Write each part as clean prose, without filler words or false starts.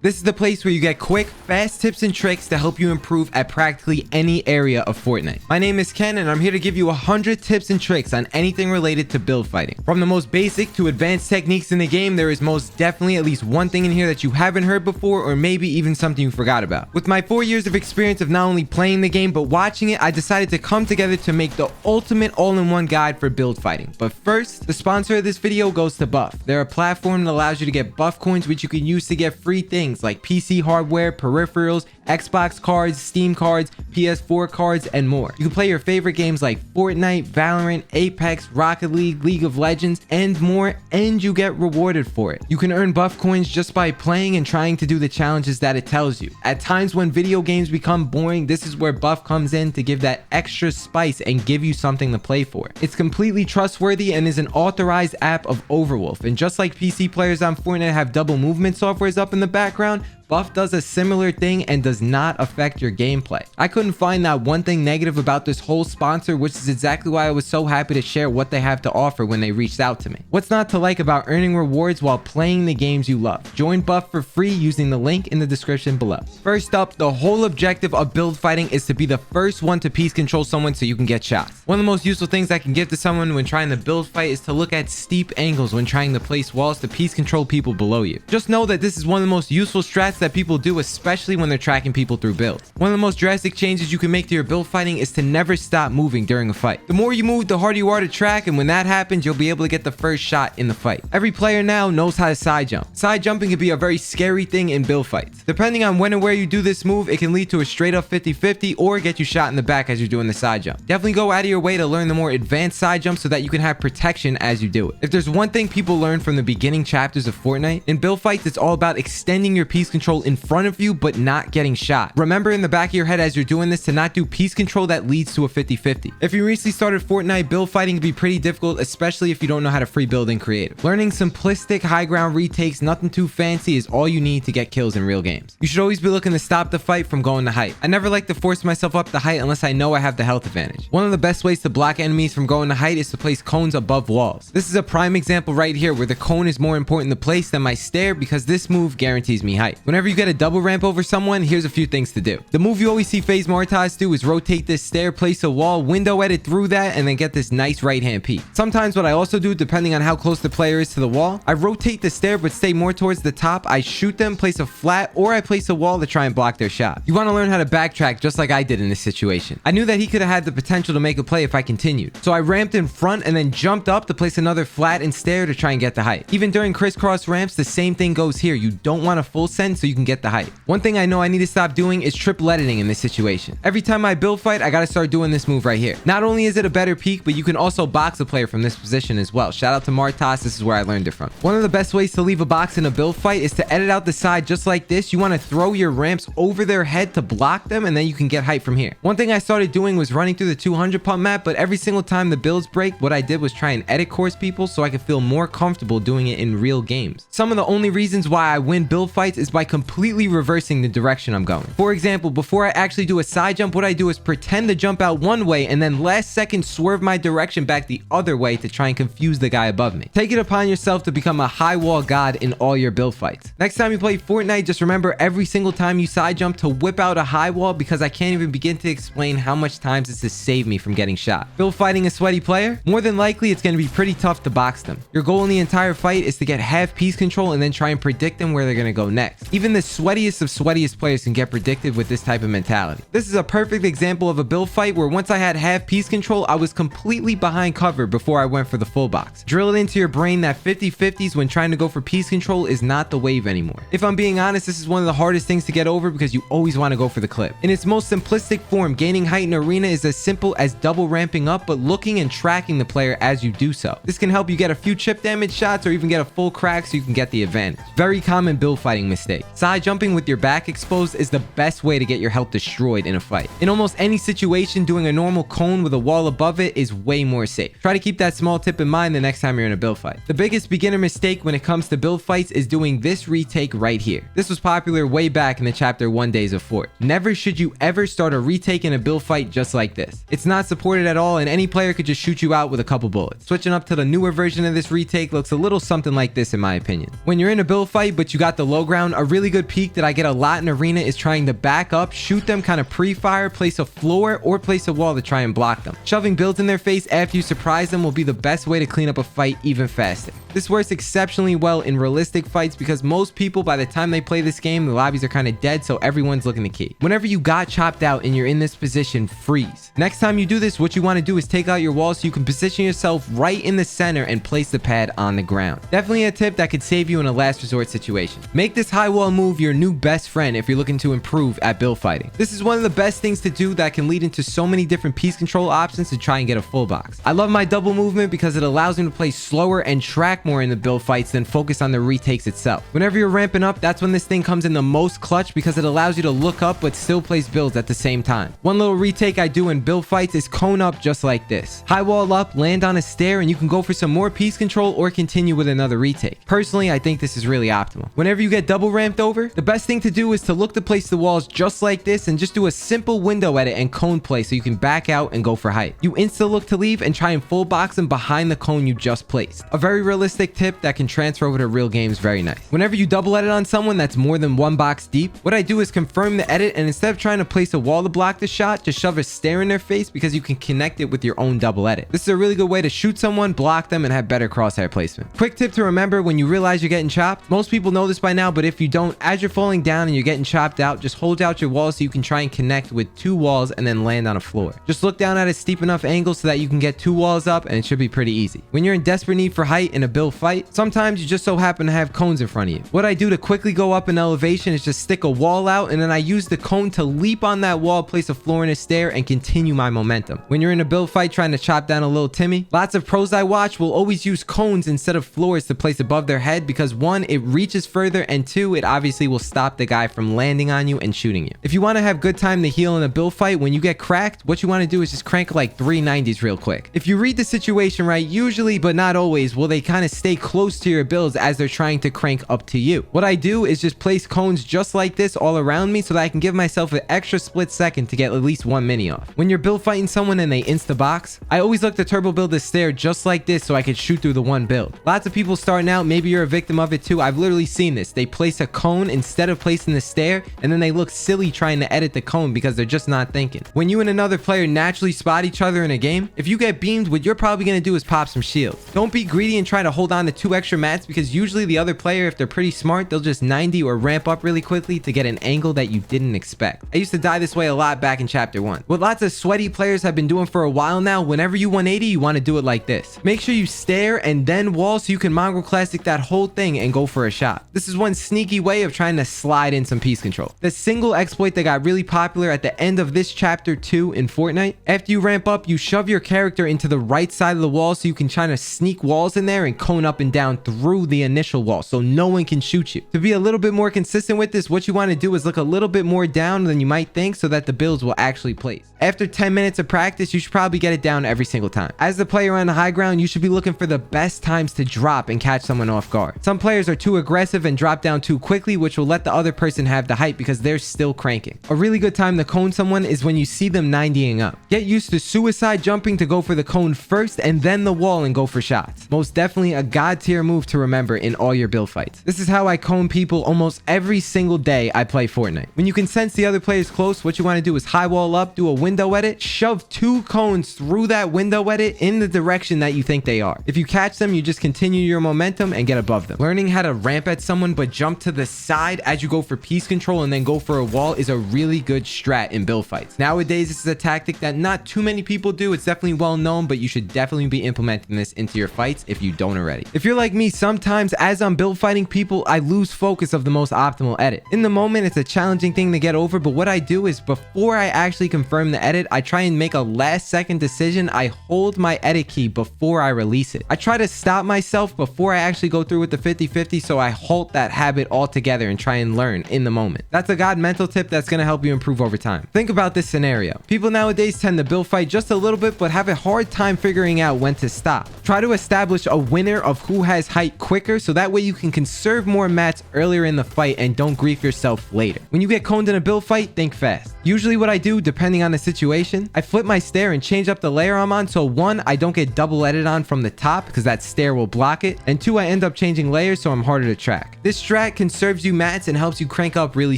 This is the place where you get quick, fast tips and tricks to help you improve at practically any area of Fortnite. My name is Ken and I'm here to give you 100 tips and tricks on anything related to build fighting. From the most basic to advanced techniques in the game, there is most definitely at least one thing in here that you haven't heard before, or maybe even something you forgot about. With my 4 years of experience of not only playing the game but watching it, I decided to come together to make the ultimate all-in-one guide for build fighting. But first, the sponsor of this video goes to Buff. They're a platform that allows you to get buff coins, which you can use to get free things like PC hardware, peripherals, Xbox cards, Steam cards, PS4 cards, and more. You can play your favorite games like Fortnite, Valorant, Apex, Rocket League, League of Legends, and more, and you get rewarded for it. You can earn buff coins just by playing and trying to do the challenges that it tells you. At times when video games become boring, this is where Buff comes in to give that extra spice and give you something to play for. It's completely trustworthy and is an authorized app of Overwolf, and just like PC players on Fortnite have double movement softwares up in the background, Buff does a similar thing and does not affect your gameplay. I couldn't find that one thing negative about this whole sponsor, which is exactly why I was so happy to share what they have to offer when they reached out to me. What's not to like about earning rewards while playing the games you love? Join Buff for free using the link in the description below. First up, the whole objective of build fighting is to be the first one to piece control someone so you can get shots. One of the most useful things I can give to someone when trying to build fight is to look at steep angles when trying to place walls to piece control people below you. Just know that this is one of the most useful strats that people do, especially when they're tracking people through builds. One of the most drastic changes you can make to your build fighting is to never stop moving during a fight. The more you move, the harder you are to track, and when that happens, you'll be able to get the first shot in the fight. Every player now knows how to side jump. Side jumping can be a very scary thing in build fights. Depending on when and where you do this move, it can lead to a straight up 50-50 or get you shot in the back as you're doing the side jump. Definitely go out of your way to learn the more advanced side jump so that you can have protection as you do it. If there's one thing people learn from the beginning chapters of Fortnite, in build fights, it's all about extending your piece control in front of you but not getting shot. Remember in the back of your head as you're doing this to not do piece control that leads to a 50-50. If you recently started Fortnite, build fighting can be pretty difficult, especially if you don't know how to free build in creative. Learning simplistic high ground retakes, nothing too fancy, is all you need to get kills in real games. You should always be looking to stop the fight from going to height. I never like to force myself up the height unless I know I have the health advantage. One of the best ways to block enemies from going to height is to place cones above walls. This is a prime example right here where the cone is more important to place than my stair because this move guarantees me height. Whenever you get a double ramp over someone, here's a few things to do. The move you always see FaZe Martaz do is rotate this stair, place a wall, window edit through that, and then get this nice right hand peek. Sometimes what I also do, depending on how close the player is to the wall, I rotate the stair but stay more towards the top. I shoot them, place a flat, or I place a wall to try and block their shot. You want to learn how to backtrack just like I did in this situation. I knew that he could have had the potential to make a play if I continued, so I ramped in front and then jumped up to place another flat and stair to try and get the height. Even during crisscross ramps, the same thing goes here. You don't want a full send so you can get the height. One thing I know I need to stop doing is triple editing in this situation. Every time I build fight, I gotta start doing this move right here. Not only is it a better peek, but you can also box a player from this position as well. Shout out to Martas, this is where I learned it from. One of the best ways to leave a box in a build fight is to edit out the side just like this. You want to throw your ramps over their head to block them, and then you can get height from here. One thing I started doing was running through the 200 pump map, but every single time the builds break, what I did was try and edit course people so I could feel more comfortable doing it in real games. Some of the only reasons why I win build fights is by completely reversing the direction I'm going. For example, before I actually do a side jump, what I do is pretend to jump out one way and then last second swerve my direction back the other way to try and confuse the guy above me. Take it upon yourself to become a high wall god in all your build fights. Next time you play Fortnite, just remember every single time you side jump to whip out a high wall, because I can't even begin to explain how much times this has saved me from getting shot. Build fighting a sweaty player? More than likely it's going to be pretty tough to box them. Your goal in the entire fight is to get half piece control and then try and predict them where they're going to go next. Even the sweatiest of sweatiest players can get predicted with this type of mentality. This is a perfect example of a build fight where once I had half piece control, I was completely behind cover before I went for the full box. Drill it into your brain that 50-50s when trying to go for piece control is not the wave anymore. If I'm being honest, this is one of the hardest things to get over because you always want to go for the clip. In its most simplistic form, gaining height in arena is as simple as double ramping up but looking and tracking the player as you do so. This can help you get a few chip damage shots or even get a full crack so you can get the advantage. Very common build fighting mistake. Side jumping with your back exposed is the best way to get your health destroyed in a fight. In almost any situation, doing a normal cone with a wall above it is way more safe. Try to keep that small tip in mind the next time you're in a build fight. The biggest beginner mistake when it comes to build fights is doing this retake right here. This was popular way back in the chapter 1 Days of Fort. Never should you ever start a retake in a build fight just like this. It's not supported at all, and any player could just shoot you out with a couple bullets. Switching up to the newer version of this retake looks a little something like this in my opinion. When you're in a build fight but you got the low ground, a really good peek that I get a lot in arena is trying to back up, shoot them kind of pre-fire, place a floor or place a wall to try and block them. Shoving builds in their face after you surprise them will be the best way to clean up a fight even faster. This works exceptionally well in realistic fights because most people, by the time they play this game, the lobbies are kind of dead, so everyone's looking to key. Whenever you got chopped out and you're in this position, freeze. Next time you do this, what you want to do is take out your wall so you can position yourself right in the center and place the pad on the ground. Definitely a tip that could save you in a last resort situation. Make this high wall move your new best friend if you're looking to improve at build fighting. This is one of the best things to do that can lead into so many different piece control options to try and get a full box. I love my double movement because it allows me to play slower and track more in the build fights than focus on the retakes itself. Whenever you're ramping up, that's when this thing comes in the most clutch because it allows you to look up but still place builds at the same time. One little retake I do in build fights is cone up just like this. High wall up, land on a stair, and you can go for some more piece control or continue with another retake. Personally, I think this is really optimal. Whenever you get double ramped over, the best thing to do is to look to place the walls just like this and just do a simple window edit and cone play so you can back out and go for height. You insta look to leave and try and full box them behind the cone you just placed. A very realistic tip that can transfer over to real games very nice. Whenever you double edit on someone that's more than one box deep, what I do is confirm the edit, and instead of trying to place a wall to block the shot, just shove a stare in their face because you can connect it with your own double edit. This is a really good way to shoot someone, block them, and have better crosshair placement. Quick tip to remember when you realize you're getting chopped. Most people know this by now, but if you don't, as you're falling down and you're getting chopped out, just hold out your wall so you can try and connect with 2 walls and then land on a floor. Just look down at a steep enough angle so that you can get 2 walls up, and it should be pretty easy. When you're in desperate need for height in a build fight, sometimes you just so happen to have cones in front of you. What I do to quickly go up in elevation is just stick a wall out, and then I use the cone to leap on that wall, place a floor and a stair, and continue my momentum. When you're in a build fight trying to chop down a little Timmy, lots of pros I watch will always use cones instead of floors to place above their head because 1, it reaches further, and 2, it obviously will stop the guy from landing on you and shooting you. If you want to have good time to heal in a build fight, when you get cracked, what you want to do is just crank like 390s real quick. If you read the situation right, usually but not always will they kind of stay close to your builds as they're trying to crank up to you. What I do is just place cones just like this all around me so that I can give myself an extra split second to get at least 1 mini off. When you're build fighting someone and they insta box, I always look to turbo build the stair just like this so I can shoot through the 1 build. Lots of people starting out, maybe you're a victim of it too. I've literally seen this. They place a cone instead of placing the stair, and then they look silly trying to edit the cone because they're just not thinking. When you and another player naturally spot each other in a game, if you get beamed, what you're probably going to do is pop some shields. Don't be greedy and try to hold on to 2 extra mats because usually the other player, if they're pretty smart, they'll just 90 or ramp up really quickly to get an angle that you didn't expect. I used to die this way a lot back in chapter 1. What lots of sweaty players have been doing for a while now, whenever you 180, you want to do it like this. Make sure you stare and then wall so you can mongrel classic that whole thing and go for a shot. This is one sneaky way of trying to slide in some piece control. The single exploit that got really popular at the end of this chapter 2 in Fortnite. After you ramp up, you shove your character into the right side of the wall so you can try to sneak walls in there and cone up and down through the initial wall so no one can shoot you. To be a little bit more consistent with this, what you want to do is look a little bit more down than you might think so that the builds will actually place. After 10 minutes of practice, you should probably get it down every single time. As the player on the high ground, you should be looking for the best times to drop and catch someone off guard. Some players are too aggressive and drop down too quickly, which will let the other person have the height because they're still cranking. A really good time to cone someone is when you see them 90ing up. Get used to suicide jumping to go for the cone first and then the wall and go for shots. Most definitely a god tier move to remember in all your build fights. This is how I cone people almost every single day I play Fortnite. When you can sense the other player's close, what you want to do is high wall up, do a window edit, shove 2 cones through that window edit in the direction that you think they are. If you catch them, you just continue your momentum and get above them. Learning how to ramp at someone but jump to the side as you go for piece control and then go for a wall is a really good strat in build fights. Nowadays, this is a tactic that not too many people do. It's definitely well known, but you should definitely be implementing this into your fights if you don't already. If you're like me, sometimes as I'm build fighting people, I lose focus of the most optimal edit. In the moment, it's a challenging thing to get over, but what I do is before I actually confirm the edit, I try and make a last second decision. I hold my edit key before I release it. I try to stop myself before I actually go through with the 50-50, so I halt that habit altogether and try and learn in the moment. That's a god mental tip that's going to help you improve over time. Think about this scenario. People nowadays tend to build fight just a little bit, but have a hard time figuring out when to stop. Try to establish a winner of who has height quicker, so that way you can conserve more mats earlier in the fight and don't grief yourself later. When you get coned in a build fight, think fast. Usually what I do, depending on the situation, I flip my stair and change up the layer I'm on, so 1, I don't get double edited on from the top because that stair will block it, and 2, I end up changing layers so I'm harder to track. This strat conserves you mats and helps you crank up really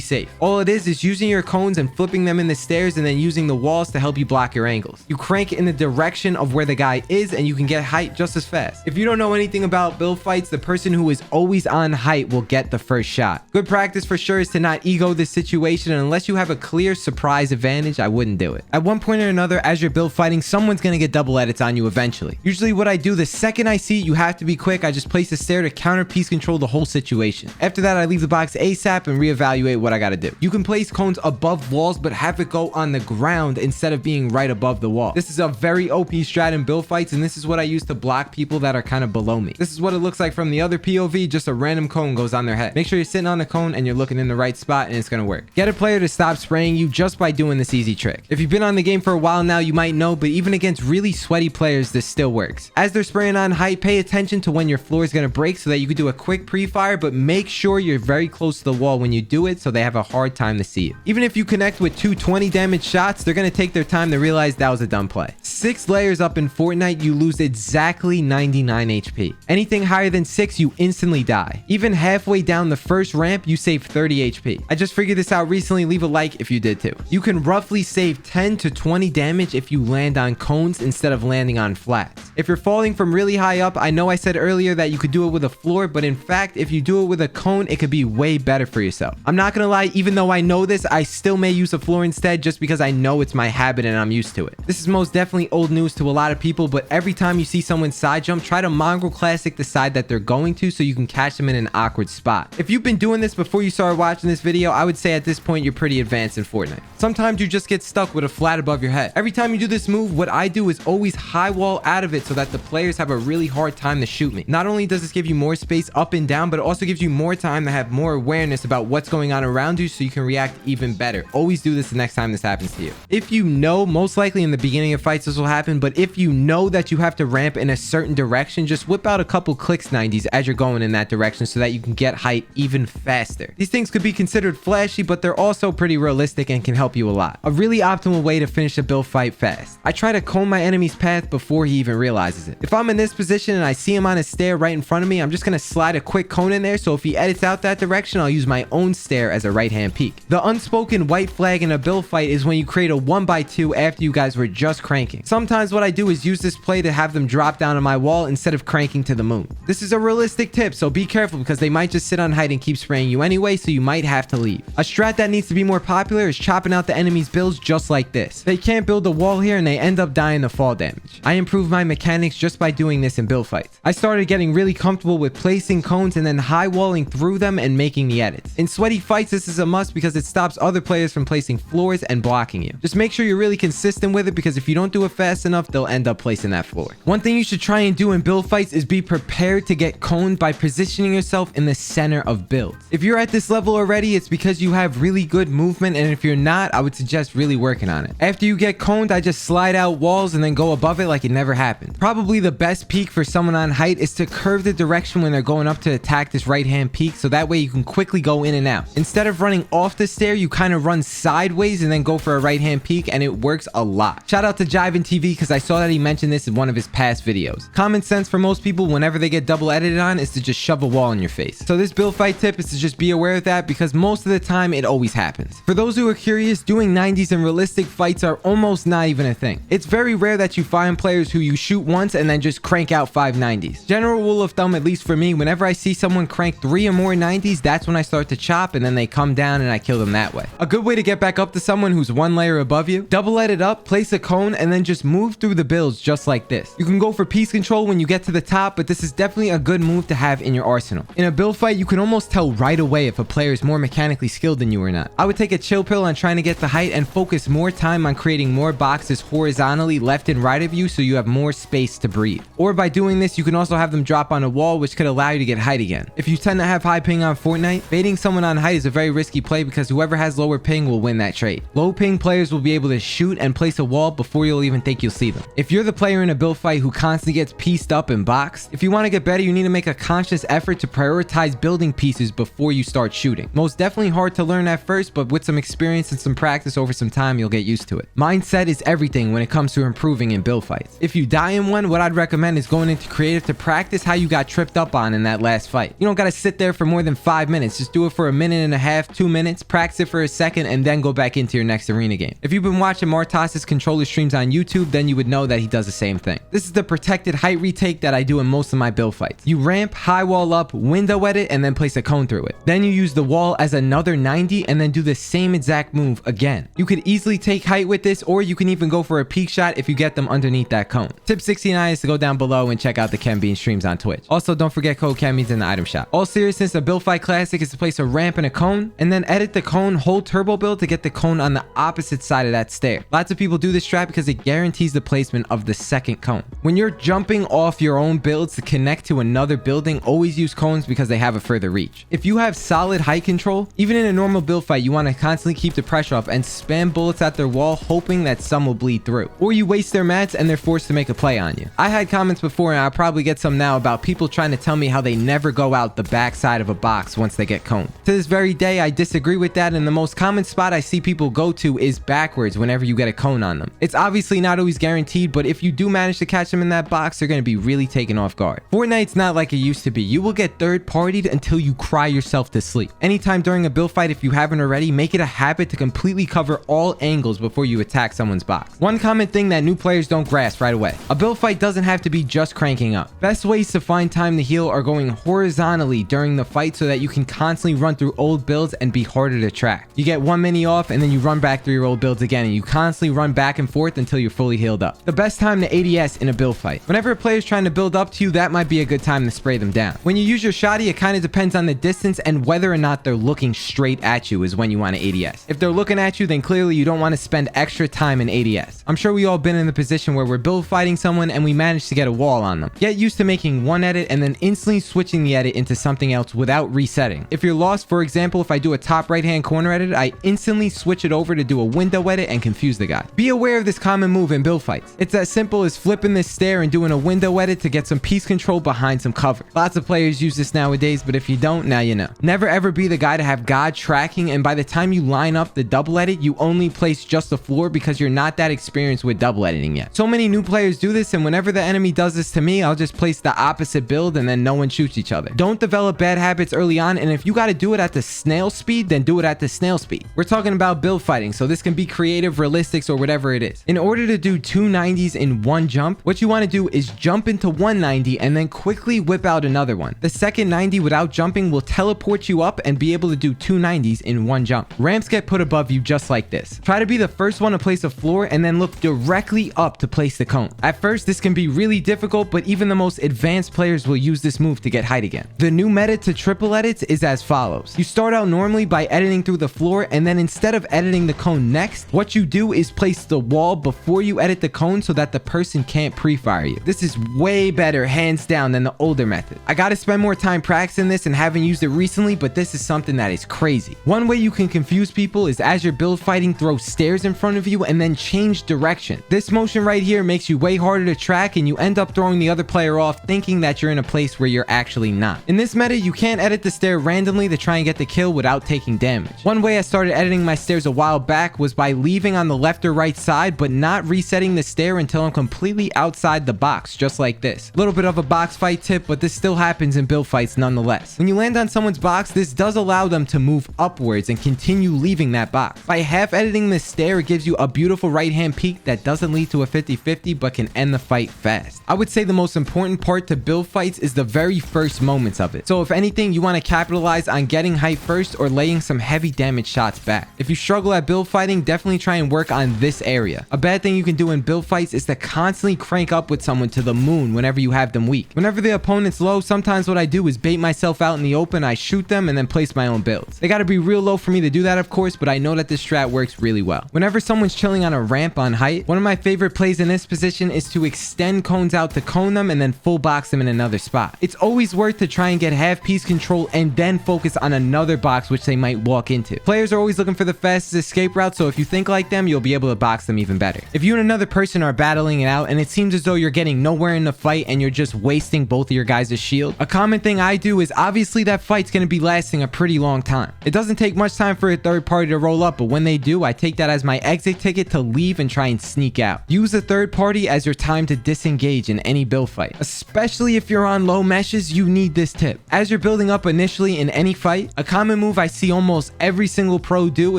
safe. All it is using your cones and flipping them in the stairs and then using the walls to help you block your angles. You crank in the direction of where the guy is and you can get height just as fast. If you don't know anything about build fights, the person who is always on height will get the first shot. Good practice for sure is to not ego this situation, and unless you have a clear surprise advantage, I wouldn't do it. At one point or another, as you're build fighting, someone's gonna get double edits on you eventually. Usually what I do, the second I see you have to be quick, I just place a stair to counter piece control the whole situation. After that, I leave the box ASAP and reevaluate what I gotta do. You can place cones above walls, but have it go on the ground instead of being right above the wall. This is a very OP strat in build fights, and this is what I use to block people that are kind of below me. This is what it looks like from the other POV, just a random cone goes on their head. Make sure you're sitting on the cone and you're looking in the right spot, and it's gonna work. Get a player to stop spraying you just by doing this easy trick. If you've been on the game for a while now, you might know, but even against really sweaty players, this still works. As they're spraying on height, pay attention to when your floor is gonna break so that you can do a quick pre-fire, but make sure you're very close to the wall when you do it so they have a hard time to see you. Even if you connect with 2 20 damage shots, they're gonna take their time to realize that was a dumb play. 6 layers up in Fortnite, you lose exactly 99 HP. Anything higher than 6, you instantly die. Even halfway down the first ramp, you save 30 HP. I just figured this out recently. Leave a like if you did too. You can roughly save 10 to 20 damage if you land on cones instead of landing on flats. If you're falling from really high up, I know I said earlier that you could do it with a floor, but in fact, if you do it with a cone, it could be way better for yourself. I'm not gonna lie, even though I know this, I still may use a floor instead just because I know it's my habit and I'm used to it. This is most definitely old news to a lot of people, but every time you see someone side jump, try to mongrel classic the side that they're going to so you can catch them in an awkward spot. If you've been doing this before you started watching this video, I would say at this point you're pretty advanced in Fortnite. Sometimes you just get stuck with a flat above your head. Every time you do this move, what I do is always high wall out of it so that the players have a really hard time to shoot me. Not only does this give you more space up and down, but it also gives you more time to have more awareness about what's going on around you so you can react even better. Always do this the next time this happens to you. If you know, most likely in the beginning of fights this will happen, but if you know that you have to ramp in a certain direction, just whip out a couple clicks 90s as you're going in that direction so that you can get height even faster. These things could be considered flashy, but they're also pretty realistic and can help you a lot. A really optimal way to finish a build fight fast. I try to cone my enemy's path before he even realizes it. If I'm in this position and I see him on a stair right in front of me, I'm just gonna slide a quick cone in there, so if he edits out that direction, I'll use my own stair as a right hand peek. The unspoken white flag in a build fight is when you create a 1x2 after you guys were just cranking. Sometimes what I do is use this play to have them drop down on my wall instead of cranking to the moon. This is a realistic tip, so be careful because they might just sit on height and keep spraying you anyway, so you might have to leave. A strat that needs to be more popular is chopping out the enemy's builds just like this. They can't build a wall here and they end up dying to fall damage. I improved my mechanics just by doing this in build fights. I started getting really comfortable with placing cones and then high walling through them and making the edits. In sweaty fights, this is a must because it stops other players from placing floors and blocking you. Just make sure you're really consistent with it because if you don't do it fast enough, they'll end up placing that floor. One thing you should try and do in build fights is be prepared to get coned by positioning yourself in the center of builds. If you're at this level already, it's because you have really good movement, and if you're not, I would suggest really working on it. After you get coned, I just slide out walls and then go above it like it never happened. Probably the best peak for someone on height is to curve the direction when they're going up to attack this right hand peak, so that way you can quickly go in and out. Instead of running off the stair, you kind of run sideways and then go for a right hand peek, and it works a lot. Shout out to Jiven TV because I saw that he mentioned this in one of his past videos. Common sense for most people whenever they get double edited on is to just shove a wall in your face. So this build fight tip is to just be aware of that because most of the time it always happens. For those who are curious, doing 90s in realistic fights are almost not even a thing. It's very rare that you find players who you shoot once and then just crank out 5 90s. General rule of thumb, at least for me, whenever I see someone crank 3 or more 90s, that's when I start to chop and then they come down and I kill them that way. A good way to get back up to someone who's 1 layer above you, double edit up, place a cone, and then just move through the builds just like this. You can go for piece control when you get to the top, but this is definitely a good move to have in your arsenal. In a build fight, you can almost tell right away if a player is more mechanically skilled than you or not. I would take a chill pill on trying trying to get the height and focus more time on creating more boxes horizontally left and right of you so you have more space to breathe. Or by doing this, you can also have them drop on a wall, which could allow you to get height again. If you tend to have high ping on Fortnite, baiting someone on height is a very risky play because whoever has lower ping will win that trade. Low ping players will be able to shoot and place a wall before you'll even think you'll see them. If you're the player in a build fight who constantly gets pieced up and boxed, if you want to get better, you need to make a conscious effort to prioritize building pieces before you start shooting. Most definitely hard to learn at first, but with some experience and some practice over some time, you'll get used to it. Mindset is everything when it comes to improving in build fights. If you die in one, what I'd recommend is going into creative to practice how you got tripped up on in that last fight. You don't gotta sit there for more than 5 minutes. Just do it for a minute and a half, 2 minutes, practice it for a second, and then go back into your next arena game. If you've been watching Martas's controller streams on YouTube, then you would know that he does the same thing. This is the protected height retake that I do in most of my build fights. You ramp, high wall up, window edit, and then place a cone through it. Then you use the wall as another 90 and then do the same exact move again. You could easily take height with this, or you can even go for a peek shot if you get them underneath that cone. Tip 69 is to go down below and check out the KenBeans streams on Twitch. Also, don't forget code KenBeans in the item shop. All seriousness, a build fight classic is to place a ramp and a cone, and then edit the cone, hold turbo build to get the cone on the opposite side of that stair. Lots of people do this strat because it guarantees the placement of the second cone. When you're jumping off your own builds to connect to another building, always use cones because they have a further reach. If you have solid height control, even in a normal build fight, you want to constantly keep the pressure off and spam bullets at their wall, hoping that some will bleed through. Or you waste their mats and they're forced to make a play on you. I had comments before, and I'll probably get some now, about people trying to tell me how they never go out the back side of a box once they get coned. To this very day, I disagree with that, and the most common spot I see people go to is backwards whenever you get a cone on them. It's obviously not always guaranteed, but if you do manage to catch them in that box, they're going to be really taken off guard. Fortnite's not like it used to be. You will get third-partied until you cry yourself to sleep. Anytime during a build fight, if you haven't already, make it a habit to completely cover all angles before you attack someone's box. One common thing that new players don't grasp right away: a build fight doesn't have to be just cranking up. Best ways to find time to heal are going horizontally during the fight so that you can constantly run through old builds and be harder to track. You get 1 mini off and then you run back through your old builds again, and you constantly run back and forth until you're fully healed up. The best time to ADS in a build fight: whenever a player's trying to build up to you, that might be a good time to spray them down. When you use your shotty, it kind of depends on the distance and whether or not they're looking straight at you is when you want to ADS. If they're looking at you, then clearly you don't want to spend extra time in ADS. I'm sure we all been in the position where we're build fighting someone and we managed to get a wall on them. Get used to making one edit and then instantly switching the edit into something else without resetting. If you're lost, for example, if I do a top right hand corner edit, I instantly switch it over to do a window edit and confuse the guy. Be aware of this common move in build fights. It's as simple as flipping this stair and doing a window edit to get some piece control behind some cover. Lots of players use this nowadays, but if you don't, now you know. Never ever be the guy to have God tracking, and by the time you line up the double edit, you only place just the floor because you're not that experienced with double editing yet. So many new players do this, and whenever the enemy does this to me, I'll just place the opposite build and then no one shoots each other. Don't develop bad habits early on, and if you got to do it at the snail speed, then do it at the snail speed. We're talking about build fighting, so this can be creative, realistics, or whatever it is. In order to do 2 90s in one jump, what you want to do is jump into 190 and then quickly whip out another one. The second 90 without jumping will teleport you up and be able to do 2 90s in one jump. Ramps get put above you just like this. Try to be the first one to place a floor and then look directly up to place the cone. At first, this can be really difficult, but even the most advanced players will use this move to get height again. The new meta to triple edits is as follows. You start out normally by editing through the floor, and then instead of editing the cone next, what you do is place the wall before you edit the cone so that the person can't pre-fire you. This is way better, hands down, than the older method. I gotta spend more time practicing this and haven't used it recently, but this is something that is crazy. One way you can confuse people is as you're build fighting, throw stairs in front of you and then change direction. This motion right here makes you way harder to track, and you end up throwing the other player off thinking that you're in a place where you're actually not. In this meta, you can't edit the stair randomly to try and get the kill without taking damage. One way I started editing my stairs a while back was by leaving on the left or right side, but not resetting the stair until I'm completely outside the box, just like this. A little bit of a box fight tip, but this still happens in build fights nonetheless. When you land on someone's box, this does allow them to move upwards and continue leaving that box. By half editing the stair, it gives you a beautiful right hand peek that doesn't lead to a 50-50 but can end the fight fast. I would say the most important part to build fights is the very first moments of it. So if anything, you want to capitalize on getting height first or laying some heavy damage shots back. If you struggle at build fighting, definitely try and work on this area. A bad thing you can do in build fights is to constantly crank up with someone to the moon whenever you have them weak. Whenever the opponent's low, sometimes what I do is bait myself out in the open, I shoot them, and then place my own builds. They gotta be real low for me to do that, of course, but I know that this strat works really well. Whenever someone's chilling on a ramp on height, one of my favorite plays in this position is to extend cones out to cone them and then full box them in another spot. It's always worth to try and get half piece control and then focus on another box which they might walk into. Players are always looking for the fastest escape route, so if you think like them, you'll be able to box them even better. If you and another person are battling it out and it seems as though you're getting nowhere in the fight and you're just wasting both of your guys' shield, a common thing I do is obviously that fight's going to be lasting a pretty long time. It doesn't take much time for a third party to roll up, but when they do, I take that as my exit ticket to leave and try and sneak out. Use the third party as your time to disengage in any build fight. Especially if you're on low meshes, you need this tip. As you're building up initially in any fight, a common move I see almost every single pro do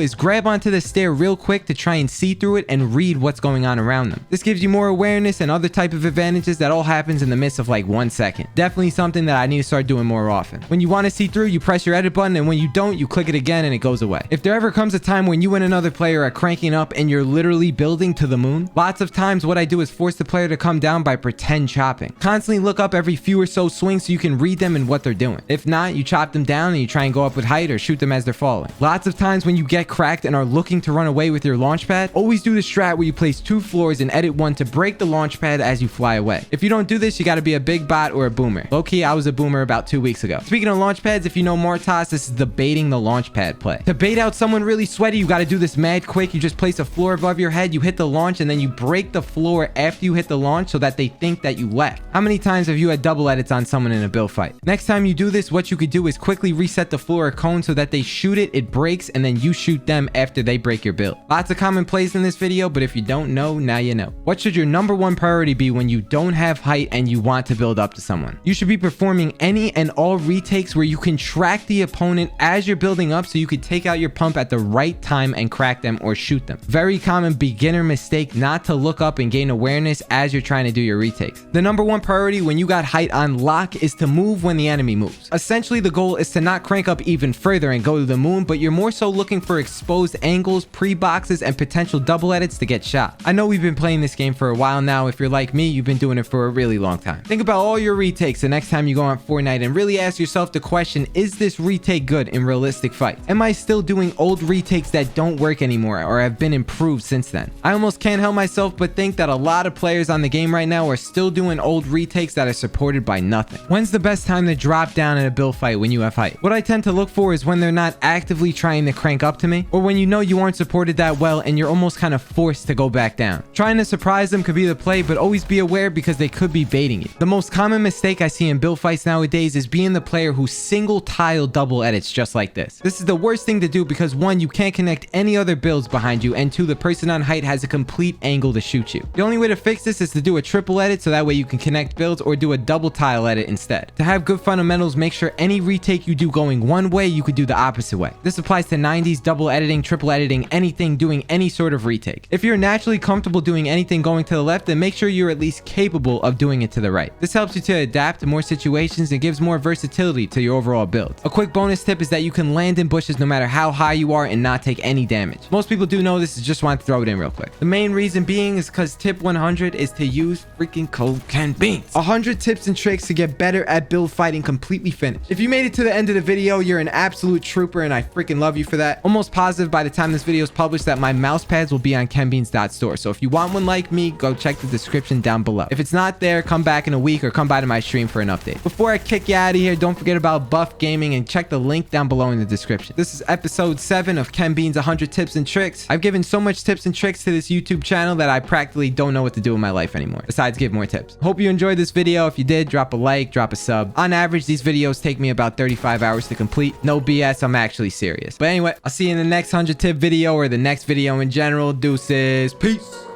is grab onto the stair real quick to try and see through it and read what's going on around them. This gives you more awareness and other type of advantages that all happens in the midst of like 1 second. Definitely something that I need to start doing more often. When you want to see through, you press your edit button, and when you don't, you click it again and it goes away. If there ever comes a time when you and another player are cranking up and you're literally building to the moon, lots of times what I do is force the player to come down by pretend chopping. Constantly look up every few or so swings so you can read them and what they're doing. If not, you chop them down and you try and go up with height or shoot them as they're falling. Lots of times when you get cracked and are looking to run away with your launch pad, always do the strat where you place 2 floors and edit 1 to break the launch pad as you fly away. If you don't do this, you got to be a big bot or a boomer. Low-key, I was a boomer about 2 weeks ago. Speaking of launch pads, if you know Mortas, this is the baiting the launch pad play. To bait out someone really sweaty, you got to do this mad quick. You just place a floor above your head, you hit the launch, and then you break the floor after you hit the launch so that they think that you left. How many times have you had double edits on someone in a build fight? Next time you do this, what you could do is quickly reset the floor or cone so that they shoot it, it breaks, and then you shoot them after they break your build. Lots of common plays in this video, but if you don't know, now you know. What should your #1 priority be when you don't have height and you want to build up to someone? You should be performing any and all retakes where you can track the opponent as you're building up so you could take out your pump at the right time and crack them or shoot them. Very common beginner mistake not to look up and gain awareness as you're trying to do your retakes. The #1 priority when you got height on lock is to move when the enemy moves. Essentially, the goal is to not crank up even further and go to the moon, but you're more so looking for exposed angles, pre-boxes, and potential double edits to get shot. I know we've been playing this game for a while now. If you're like me, you've been doing it for a really long time. Think about all your retakes the next time you go on Fortnite and really ask yourself the question, is this retake good in realistic fights? Am I still doing old retakes that don't work anymore or have been improved since then? I almost can't help myself but think that a lot of players on the game right now are still doing old retakes that are supported by nothing. When's the best time to drop down in a build fight when you have height? What I tend to look for is when they're not actively trying to crank up to me, or when you know you aren't supported that well and you're almost kind of forced to go back down. Trying to surprise them could be the play, but always be aware because they could be baiting you. The most common mistake I see in build fights nowadays is being the player who single tile double edits just like this. This is the worst thing to do because 1, you can't connect any other builds behind you, and 2, the person on height has a complete angle to shoot you. The only way to fix this is to do a triple edit so that way you can connect builds, or do a double tile edit instead. To have good fundamentals, make sure any retake you do going one way, you could do the opposite way. This applies to 90s, double editing, triple editing, anything doing any sort of retake. If you're naturally comfortable doing anything going to the left, then make sure you're at least capable of doing it to the right. This helps you to adapt to more situations and gives more versatility to your overall build. A quick bonus tip is that you can land in bushes no matter how high you are and not take any damage. Most people do know this, just want to throw it in real quick. The main reason being is because tip 100 is to use freaking code KenBeans. 100 tips and tricks to get better at build fighting completely finished. If you made it to the end of the video, you're an absolute trooper and I freaking love you for that. Almost positive by the time this video is published that my mouse pads will be on KenBeans.store. So if you want one like me, go check the description down below. If it's not there, come back in a week or come by to my stream for an update. Before I kick you out of here, don't forget about Buff Gaming and check the link down below in the description. This is episode 7 of KenBeans 100 tips and tricks. I've given so much tips and tricks to this YouTube channel that I practically don't know what to do in my life anymore, besides give more tips. Hope you enjoyed this video. If you did, drop a like, drop a sub. On average, these videos take me about 35 hours to complete. No BS, I'm actually serious. But anyway, I'll see you in the next 100 tip video or the next video in general. Deuces. Peace.